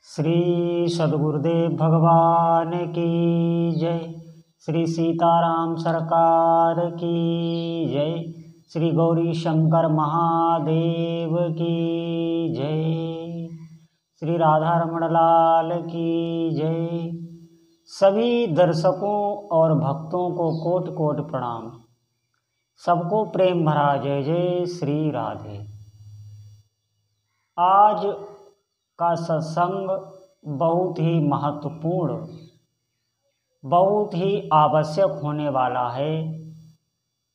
श्री सद्गुरुदेव भगवान की जय। श्री सीताराम सरकार की जय। श्री गौरी शंकर महादेव की जय। श्री राधा रमण लाल की जय। सभी दर्शकों और भक्तों को कोटि कोटि प्रणाम। सबको प्रेम भरा जय जय श्री राधे। आज का सत्संग बहुत ही महत्वपूर्ण, बहुत ही आवश्यक होने वाला है।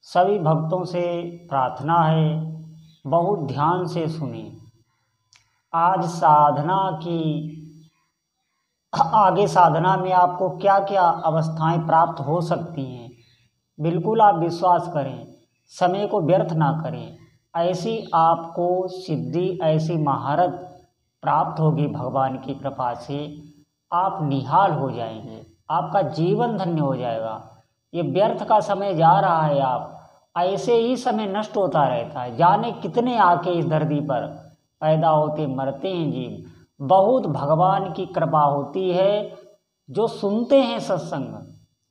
सभी भक्तों से प्रार्थना है, बहुत ध्यान से सुने। आज साधना की आगे साधना में आपको क्या क्या अवस्थाएं प्राप्त हो सकती हैं, बिल्कुल आप विश्वास करें, समय को व्यर्थ ना करें। ऐसी आपको सिद्धि, ऐसी महारत प्राप्त होगी भगवान की कृपा से। आप निहाल हो जाएंगे, आपका जीवन धन्य हो जाएगा। ये व्यर्थ का समय जा रहा है, आप ऐसे ही समय नष्ट होता रहता है। जाने कितने आके इस धरती पर पैदा होते मरते हैं जीव। बहुत भगवान की कृपा होती है जो सुनते हैं सत्संग।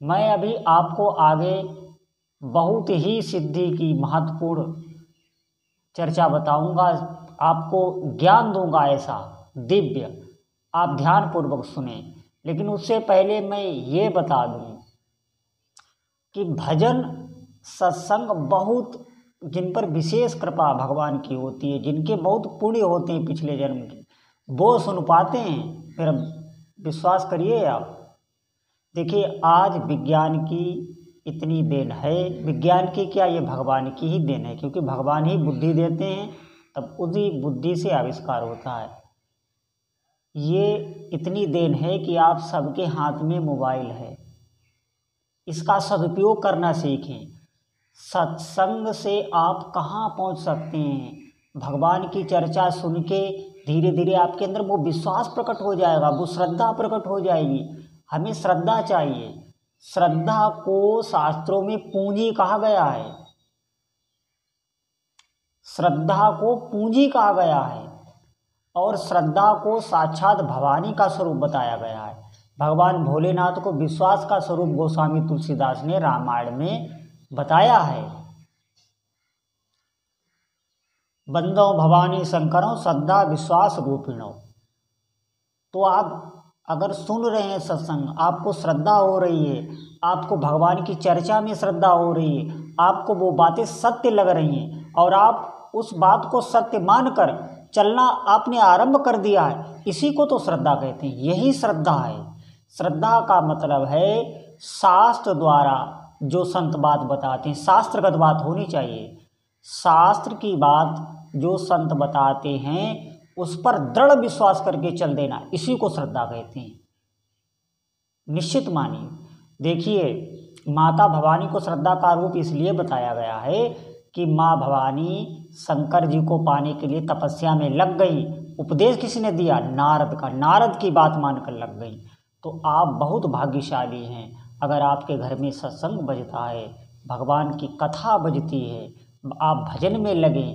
मैं अभी आपको आगे बहुत ही सिद्धि की महत्वपूर्ण चर्चा बताऊंगा, आपको ज्ञान दूंगा ऐसा दिव्य, आप ध्यानपूर्वक सुने। लेकिन उससे पहले मैं ये बता दूं कि भजन सत्संग बहुत, जिन पर विशेष कृपा भगवान की होती है, जिनके बहुत पुण्य होते हैं पिछले जन्म के, वो सुन पाते हैं। फिर विश्वास करिए आप। देखिए, आज विज्ञान की इतनी देन है। विज्ञान की क्या, ये भगवान की ही देन है, क्योंकि भगवान ही बुद्धि देते हैं, तब उसी बुद्धि से आविष्कार होता है। ये इतनी देन है कि आप सबके हाथ में मोबाइल है, इसका सदुपयोग करना सीखें। सत्संग से आप कहाँ पहुँच सकते हैं। भगवान की चर्चा सुन के धीरे धीरे आपके अंदर वो विश्वास प्रकट हो जाएगा, वो श्रद्धा प्रकट हो जाएगी। हमें श्रद्धा चाहिए। श्रद्धा को शास्त्रों में पूंजी कहा गया है। श्रद्धा को पूंजी कहा गया है और श्रद्धा को साक्षात भवानी का स्वरूप बताया गया है। भगवान भोलेनाथ को विश्वास का स्वरूप गोस्वामी तुलसीदास ने रामायण में बताया है। बंदो भवानी शंकरों श्रद्धा विश्वास रूपिणो। तो आप अगर सुन रहे हैं सत्संग, आपको श्रद्धा हो रही है, आपको भगवान की चर्चा में श्रद्धा हो रही है, आपको वो बातें सत्य लग रही हैं और आप उस बात को सत्य मानकर चलना आपने आरंभ कर दिया है, इसी को तो श्रद्धा कहते हैं। यही श्रद्धा है। श्रद्धा का मतलब है शास्त्र द्वारा जो संत बात बताते हैं, शास्त्रगत बात होनी चाहिए। शास्त्र की बात जो संत बताते हैं उस पर दृढ़ विश्वास करके चल देना, इसी को श्रद्धा कहते हैं। निश्चित मानिए। देखिए, माता भवानी को श्रद्धा का रूप इसलिए बताया गया है कि माँ भवानी शंकर जी को पाने के लिए तपस्या में लग गई। उपदेश किसने दिया? नारद का। नारद की बात मानकर लग गई। तो आप बहुत भाग्यशाली हैं अगर आपके घर में सत्संग बजता है, भगवान की कथा बजती है, आप भजन में लगे।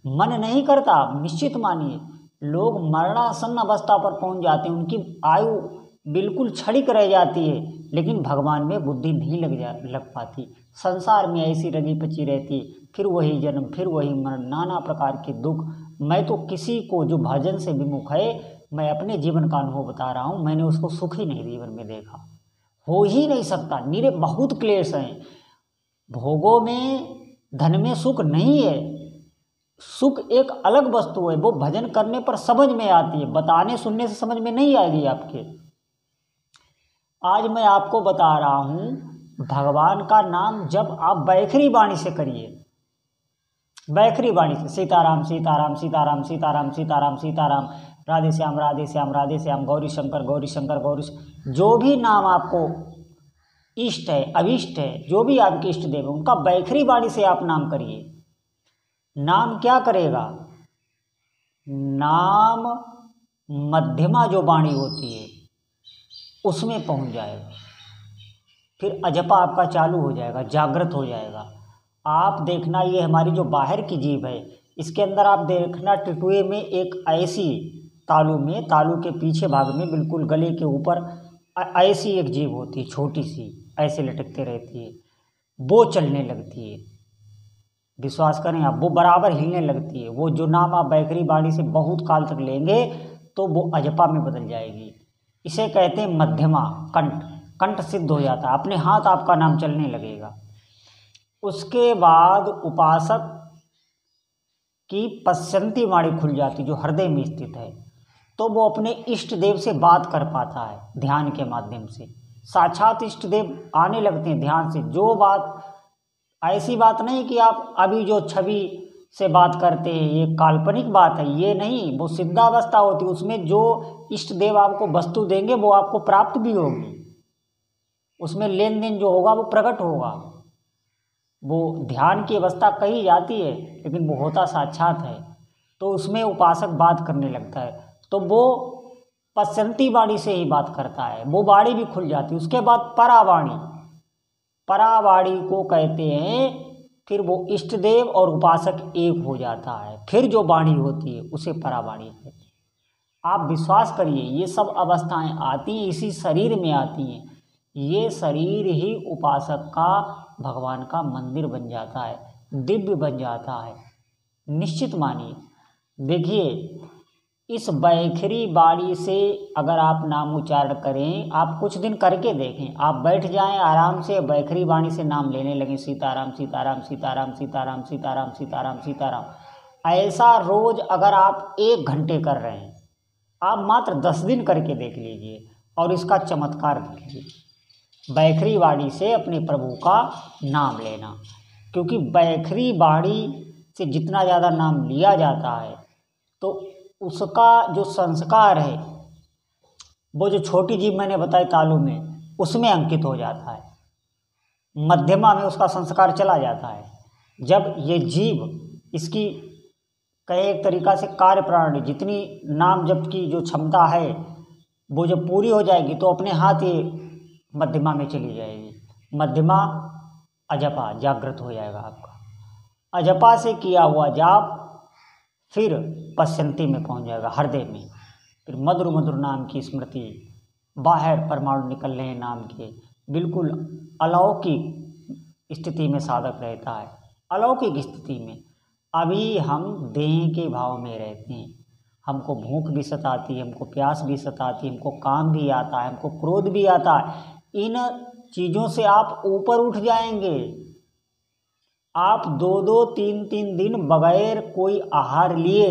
मन नहीं करता, निश्चित मानिए, लोग मरणासन्न अवस्था पर पहुंच जाते हैं, उनकी आयु बिल्कुल क्षणिक रह जाती है, लेकिन भगवान में बुद्धि नहीं लग पाती। संसार में ऐसी रगी पची रहती, फिर वही जन्म, फिर वही मरण, नाना प्रकार के दुख। मैं तो किसी को जो भजन से विमुख है, मैं अपने जीवन का अनुभव बता रहा हूँ, मैंने उसको सुख ही नहीं जीवन में देखा, हो ही नहीं सकता। निरे बहुत क्लेश हैं। भोगों में, धन में सुख नहीं है। सुख एक अलग वस्तु है, वो भजन करने पर समझ में आती है, बताने सुनने से समझ में नहीं आएगी आपके। आज मैं आपको बता रहा हूँ, भगवान का नाम जब आप बैखरी वाणी से करिए, बैखरी वाणी से, सीताराम सीताराम सीताराम सीताराम सीताराम सीताराम, राधे श्याम राधे श्याम राधे श्याम, गौरी शंकर गौरी शंकर गौरी, जो भी नाम आपको इष्ट है, अभिष्ट है, जो भी आपके इष्ट देव, उनका बैखरी वाणी से आप नाम करिए। नाम क्या करेगा? नाम मध्यमा जो वाणी होती है उसमें पहुंच जाएगा, फिर अजपा आपका चालू हो जाएगा, जागृत हो जाएगा। आप देखना, ये हमारी जो बाहर की जीभ है, इसके अंदर आप देखना टिटुए में एक ऐसी तालू में, तालू के पीछे भाग में बिल्कुल गले के ऊपर ऐसी एक जीभ होती है, छोटी सी, ऐसे लटकते रहती है, वो चलने लगती है। विश्वास करें आप, वो बराबर हिलने लगती है। वो जो नाम आप बैखरी वाणी से बहुत काल तक लेंगे तो वो अजपा में बदल जाएगी। इसे कहते हैं मध्यमा कंठ। कंठ सिद्ध हो जाता है, अपने हाथ आपका नाम चलने लगेगा। उसके बाद उपासक की पश्चंती वाणी खुल जाती, जो हृदय में स्थित है, तो वो अपने इष्ट देव से बात कर पाता है ध्यान के माध्यम से। साक्षात इष्ट देव आने लगते हैं ध्यान से। जो बात, ऐसी बात नहीं कि आप अभी जो छवि से बात करते हैं ये काल्पनिक बात है, ये नहीं, वो सिद्धावस्था होती है। उसमें जो इष्ट देव आपको वस्तु देंगे वो आपको प्राप्त भी होगी, उसमें लेन देन जो होगा वो प्रकट होगा। वो ध्यान की अवस्था कही जाती है लेकिन वो होता साक्षात है। तो उसमें उपासक बात करने लगता है, तो वो पश्चंती वाणी से ही बात करता है, वो वाणी भी खुल जाती है। उसके बाद परावाणी, परावाणी को कहते हैं, फिर वो इष्ट देव और उपासक एक हो जाता है, फिर जो वाणी होती है उसे परावाणी कहते हैं। आप विश्वास करिए, ये सब अवस्थाएं आती हैं, इसी शरीर में आती हैं। ये शरीर ही उपासक का भगवान का मंदिर बन जाता है, दिव्य बन जाता है, निश्चित मानिए। देखिए, इस बैखरी वाणी से अगर आप नाम उच्चारण करें, आप कुछ दिन करके देखें, आप बैठ जाएं आराम से, बैखरी वाणी से नाम लेने लगें, सीताराम सीताराम सीताराम सीताराम सीताराम सीताराम सीताराम। ऐसा रोज अगर आप 1 घंटे कर रहे हैं, आप मात्र 10 दिन करके देख लीजिए और इसका चमत्कार देखिए। बैखरी वाणी से अपने प्रभु का नाम लेना, क्योंकि बैखरी वाणी से जितना ज़्यादा नाम लिया जाता है तो उसका जो संस्कार है, वो जो छोटी जीभ मैंने बताई तालू में, उसमें अंकित हो जाता है, मध्यमा में उसका संस्कार चला जाता है। जब ये जीभ, इसकी कहे एक तरीका से कार्य प्रणाली, जितनी नाम जप की जो क्षमता है वो जब पूरी हो जाएगी तो अपने हाथ ये मध्यमा में चली जाएगी। मध्यमा अजपा जागृत हो जाएगा आपका। अजपा से किया हुआ जाप फिर पश्चंती में पहुंच जाएगा, हृदय में। फिर मधुर मधुर नाम की स्मृति, बाहर परमाणु निकल रहे हैं नाम के, बिल्कुल अलौकिक स्थिति में साधक रहता है। अलौकिक स्थिति में अभी हम देह के भाव में रहते हैं, हमको भूख भी सताती है, हमको प्यास भी सताती है, हमको काम भी आता है, हमको क्रोध भी आता है। इन चीज़ों से आप ऊपर उठ जाएंगे। आप 2-2, 3-3 दिन बगैर कोई आहार लिए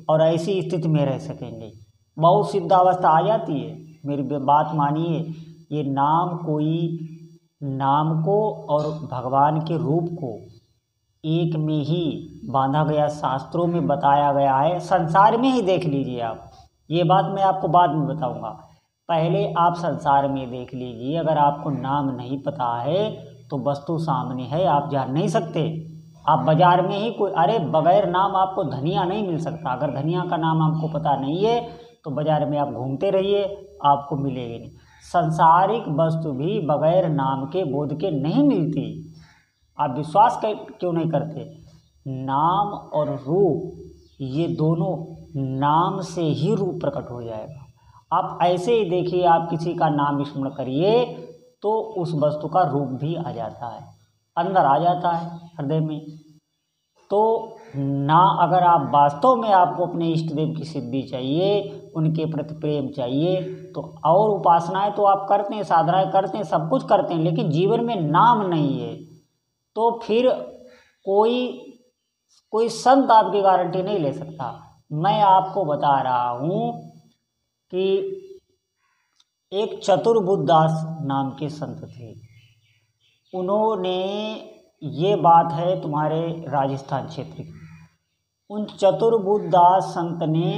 और ऐसी स्थिति में रह सकेंगे। बहुत सिद्धावस्था आ जाती है। मेरी बात मानिए, ये नाम नाम को और भगवान के रूप को एक में ही बांधा गया, शास्त्रों में बताया गया है। संसार में ही देख लीजिए आप, ये बात मैं आपको बाद में बताऊंगा। पहले आप संसार में देख लीजिए। अगर आपको नाम नहीं पता है तो वस्तु सामने है, आप जान नहीं सकते। आप बाजार में ही कोई, अरे बगैर नाम आपको धनिया नहीं मिल सकता। अगर धनिया का नाम आपको पता नहीं है तो बाजार में आप घूमते रहिए, आपको मिलेगी नहीं। सांसारिक वस्तु भी बगैर नाम के बोध के नहीं मिलती। आप विश्वास क्यों नहीं करते? नाम और रूप, ये दोनों, नाम से ही रूप प्रकट हो जाएगा। आप ऐसे ही देखिए, आप किसी का नाम स्मरण करिए तो उस वस्तु का रूप भी आ जाता है, अंदर आ जाता है हृदय में। तो ना, अगर आप वास्तव में आपको अपने इष्ट देव की सिद्धि चाहिए, उनके प्रति प्रेम चाहिए, तो और उपासनाएं तो आप करते हैं, साधनाएं करते हैं, सब कुछ करते हैं, लेकिन जीवन में नाम नहीं है, तो फिर कोई संत आपकी गारंटी नहीं ले सकता। मैं आपको बता रहा हूँ कि एक चतुर्बुद्धदास नाम के संत थे। उन्होंने, ये बात है तुम्हारे राजस्थान क्षेत्र की, उन चतुर्बुद्धदास संत ने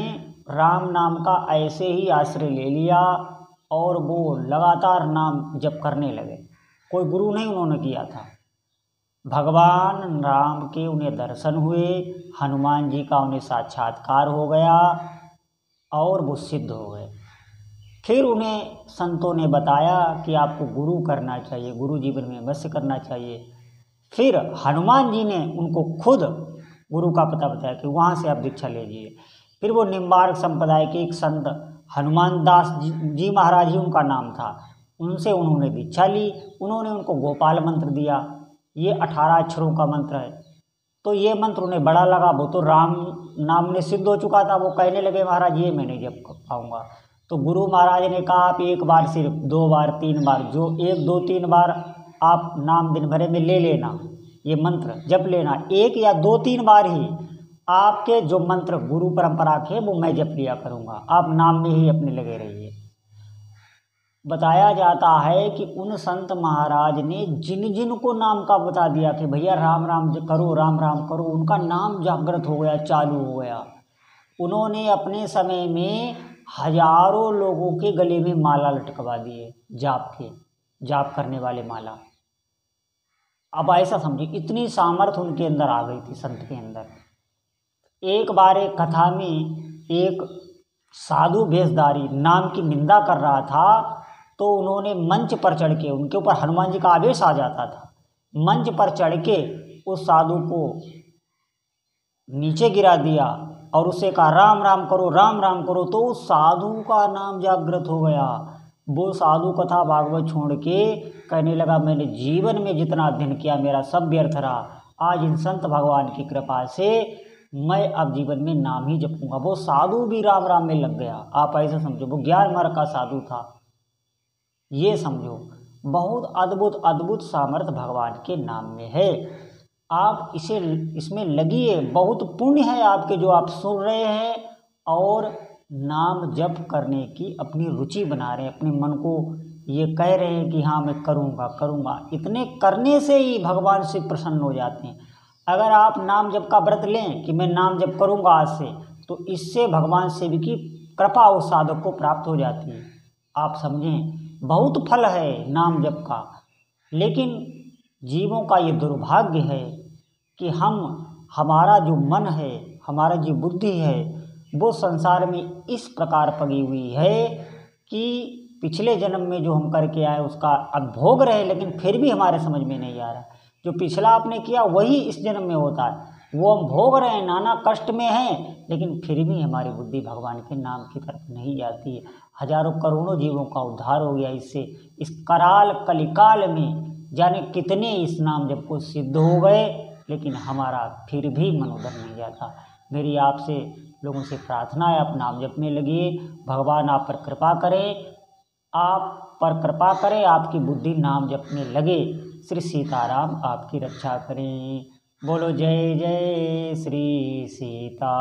राम नाम का ऐसे ही आश्रय ले लिया और वो लगातार नाम जप करने लगे। कोई गुरु नहीं उन्होंने किया था। भगवान राम के उन्हें दर्शन हुए, हनुमान जी का उन्हें साक्षात्कार हो गया और वो सिद्ध हो गए। फिर उन्हें संतों ने बताया कि आपको गुरु करना चाहिए, गुरु जीवन में अवश्य करना चाहिए। फिर हनुमान जी ने उनको खुद गुरु का पता बताया कि वहाँ से आप दीक्षा लीजिए। फिर वो निम्बार्क संप्रदाय के एक संत हनुमान दास जी महाराज ही उनका नाम था, उनसे उन्होंने दीक्षा ली। उन्होंने उनको गोपाल मंत्र दिया, ये 18 अक्षरों का मंत्र है। तो ये मंत्र उन्हें बड़ा लगा, वो तो राम नाम में सिद्ध हो चुका था। वो कहने लगे महाराज ये मैं नहीं जप पाऊँगा। तो गुरु महाराज ने कहा आप एक बार सिर्फ, 2 बार 3 बार, जो 1 2 3 बार आप नाम दिन भर में ले लेना, ये मंत्र जप लेना, 1 या 2 3 बार ही आपके जो मंत्र गुरु परंपरा के वो मैं जप लिया करूँगा, आप नाम में ही अपने लगे रहिए। बताया जाता है कि उन संत महाराज ने जिन जिन को नाम का बता दिया कि भैया राम राम करो, राम राम करो, उनका नाम जागृत हो गया, चालू हो गया। उन्होंने अपने समय में हजारों लोगों के गले में माला लटकवा दिए, जाप करने वाले माला। अब ऐसा समझिए, इतनी सामर्थ्य उनके अंदर आ गई थी, संत के अंदर। एक बार एक कथा में एक साधु भेषधारी नाम की निंदा कर रहा था, तो उन्होंने मंच पर चढ़ के, उनके ऊपर हनुमान जी का आवेश आ जाता था, मंच पर चढ़ के उस साधु को नीचे गिरा दिया और उसे कहा राम राम करो, राम राम करो। तो उस साधु का नाम जागृत हो गया। वो साधु कथा भागवत छोड़ के कहने लगा मैंने जीवन में जितना अध्ययन किया मेरा सब व्यर्थ रहा, आज इन संत भगवान की कृपा से मैं अब जीवन में नाम ही जपूंगा। वो साधु भी राम राम में लग गया। आप ऐसा समझो, वो 11 मार्ग का साधु था। ये समझो, बहुत अद्भुत अद्भुत सामर्थ्य भगवान के नाम में है। आप इसमें लगिए, बहुत पुण्य है आपके जो आप सुन रहे हैं और नाम जप करने की अपनी रुचि बना रहे हैं, अपने मन को ये कह रहे हैं कि हाँ मैं करूँगा करूँगा। इतने करने से ही भगवान से प्रसन्न हो जाते हैं। अगर आप नाम जप का व्रत लें कि मैं नाम जप करूँगा आज से, तो इससे भगवान शिव की कृपा उस साधक को प्राप्त हो जाती है। आप समझें, बहुत फल है नाम जप का। लेकिन जीवों का ये दुर्भाग्य है कि हमारा जो मन है, हमारा जो बुद्धि है, वो संसार में इस प्रकार पगी हुई है कि पिछले जन्म में जो हम करके आए उसका अब भोग रहे, लेकिन फिर भी हमारे समझ में नहीं आ रहा। जो पिछला आपने किया वही इस जन्म में होता है, वो हम भोग रहे हैं, नाना कष्ट में हैं, लेकिन फिर भी हमारी बुद्धि भगवान के नाम की तरफ नहीं जाती है। हजारों करोड़ों जीवों का उद्धार हो गया इससे। इस कराल कलिकाल में जाने कितने इस नाम जप को सिद्ध हो गए, लेकिन हमारा फिर भी मन उधर नहीं जाता। मेरी आपसे लोगों से प्रार्थना है, आप नाम जप में लगिए। भगवान आप पर कृपा करें, आप पर कृपा करें, आपकी बुद्धि नाम जप में लगे। श्री सीताराम आपकी रक्षा करें। बोलो जय जय श्री सीता।